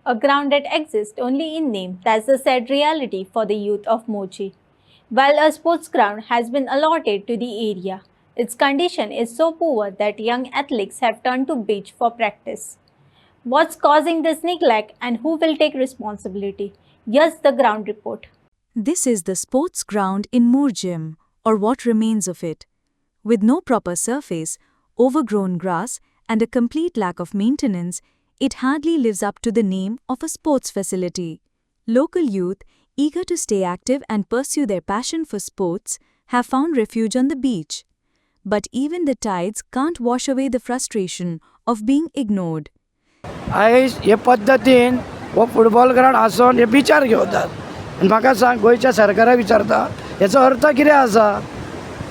a ground that exists only in name. That's the sad reality for the youth of Mochi. While a sports ground has been allotted to the area, its condition is so poor that young athletes have turned to beach for practice. What's causing this neglect and who will take responsibility? Here's the ground report. This is the sports ground in Moorgym, or what remains of it. With no proper surface, overgrown grass, and a complete lack of maintenance, it hardly lives up to the name of a sports facility. Local youth, eager to stay active and pursue their passion for sports, have found refuge on the beach. But even the tides can't wash away the frustration of being ignored. आयज हे पद्दतीन हो football ground आसून हे बिचार घेवतात आनी म्हाका सांग गोंयच्या सरकाराक विचारता हेचो अर्थ कितें आसा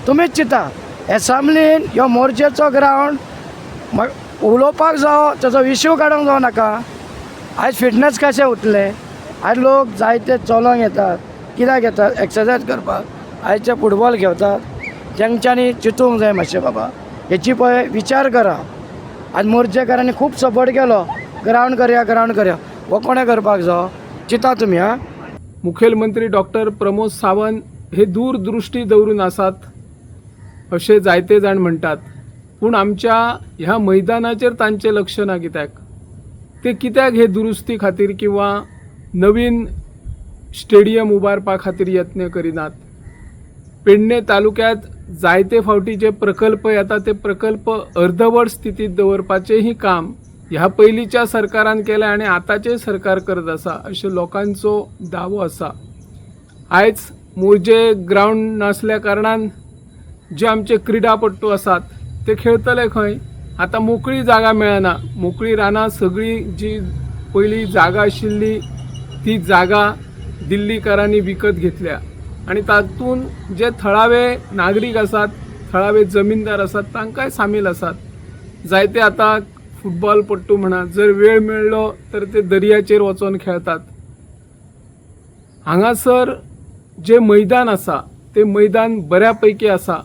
तुमीच चिंता एसामलीन ह्यो मोर्चेचो ग्राउंड उलोवपाक जावो तेचो इश्यू काडूंक जावं नाका आयज फिटनेस कशें उरतलें आयज लोक जायते चलोंक येतात कित्याक येतात एक्सरसायज करपाक आयचे फुटबॉल घेवतात तेंच्यांनी चिंतूंक जाय मातशें बाबा हेची पळय विचार करा आनी मोर्चेकारांनी खूब सपोर्ट केलो ग्राउंड करया हो कोणें करपाक जाय चिंता तुमी हां मुखेलमंत्री डॉक्टर प्रमोद सावंत हे दूरदृष्टी दवरून आसात अशें जायते जाण म्हणटात पूण आमच्या ह्या मैदानाचेर तांचें लक्ष ना कित्याक ते कित्याक हे दुरुस्ती खातीर किंवा नवीन स्टेडियम उबारपा खातीर यत्न करिनात. पेडणे तालुक्यात जायते फावटी जे प्रकल्प येता ते प्रकल्प अर्धवट स्थितीत दवरपाचेंही काम ह्या पयलींच्या सरकारान केलें आनी आतांचें सरकार करत आसा अशें लोकांचो दावो आसा. आयज मोरजे ग्राउंड नासल्या कारणान जे आमचे क्रिडापट्टू आसात ते खेळतले खंय. आतां मोकळी जागा मेळना. मोकळी रानां सगळी जी पयली जागा आशिल्ली ती जागा दिल्लीकारांनी विकत घेतल्या आणि तातूंत जे थळावे नागरीक आसात थळावे जमीनदार आसात तांकांय सामील आसात. जायते आतां फुटबॉल पट्टू म्हणा जर वेळ मेळ्ळो तर ते दर्याचेर वचून खेळतात. हांगासर जे मैदान आसा ते मैदान बऱ्या पैकी आसा.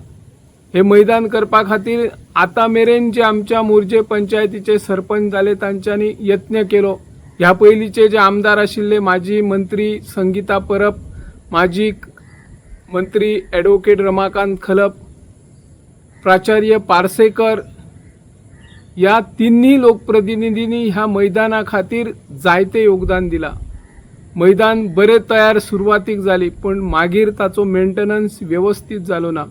हे मैदान करपा खातीर आतां मेरेन जे आमच्या मोरजे पंचायतीचे सरपंच जाले तांच्यांनी यत्न केलो. ह्या पयलींचे जे आमदार आशिल्ले माजी मंत्री संगीता परब, माजी मंत्री ॲडव्होकेट रमाकांत खलप, प्राचार्य पार्सेकर या तिन्ही लोकप्रतिनिधींनी ह्या मैदाना खातीर जायते योगदान दिला. मैदान बरे तयार सुरवातीक जाली पण मागीर ताचो मेंटेनन्स व्यवस्थित जालो ना.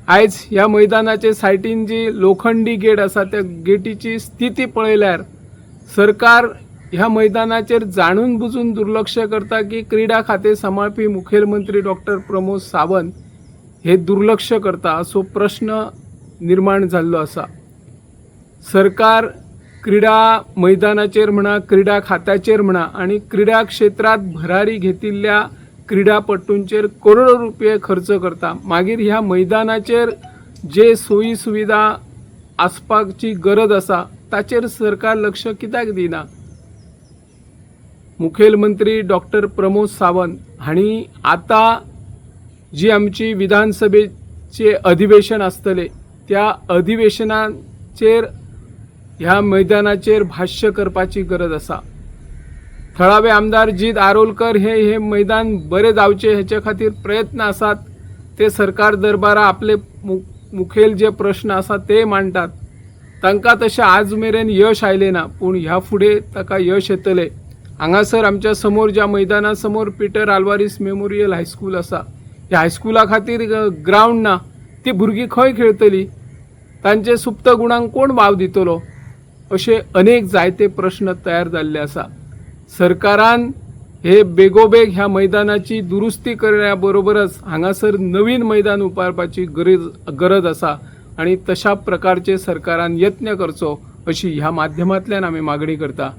आयज ह्या मैदानाचे सायटीन जी लोखंडी गेट आसा त्या गेटीची स्थिती पळयल्यार सरकार ह्या मैदानाचेर जाणून बुजून दुर्लक्ष करता की क्रीडा खाते सांबाळपी मुखेलमंत्री डॉक्टर प्रमोद सावंत हे दुर्लक्ष करता असो प्रश्न निर्माण जाल्लो आसा. सरकार क्रीडा मैदानाचेर म्हणा क्रीडा खात्याचेर म्हणा आणि क्रीडा क्षेत्रात भरारी घेतिल्ल्या क्रीडापट्टूंचेर करोडो रुपये खर्च करता. मागीर ह्या मैदानाचेर जे सोयी सुविधा आसपाची गरज आसा ताचेर सरकार लक्ष कित्याक दिना. मुखेलमंत्री डॉक्टर प्रमोद सावंत हांणी आतां जी आमची विधानसभेचे अधिवेशन आसतले त्या अधिवेशनाचेर ह्या मैदानाचेर भाष्य करपाची गरज आसा. थळावे आमदार जीत आरोलकर हे मैदान बरे जावचे हेचे खातीर प्रयत्न आसात. ते सरकार दरबारा आपले मुखेल जे प्रश्न आसात ते मांडटात. तांकां तशें आज मेरेन यश आयलें ना पूण ह्या फुडें ताका यश येतलें. हांगासर आमच्या समोर ज्या मैदाना समोर पीटर आल्वारीस मेमोरियल हायस्कूल आसा ह्या हायस्कुला खातीर ग्राउंड ना. ती भुरगीं खंय खेळटली. तांचे सुप्त गुणांक कोण वाव दितलो अशे अनेक जायते प्रश्न तयार जाल्ले आसा. सरकारान हे बेगोबेग ह्या मैदानाची दुरुस्ती करण्या बरोबरच हांगासर नवीन मैदान उबारपाची गरज आसा आणि तशा प्रकारचे सरकारान यत्न करचो अशी ह्या माध्यमांतल्यान आमी मागणी करता.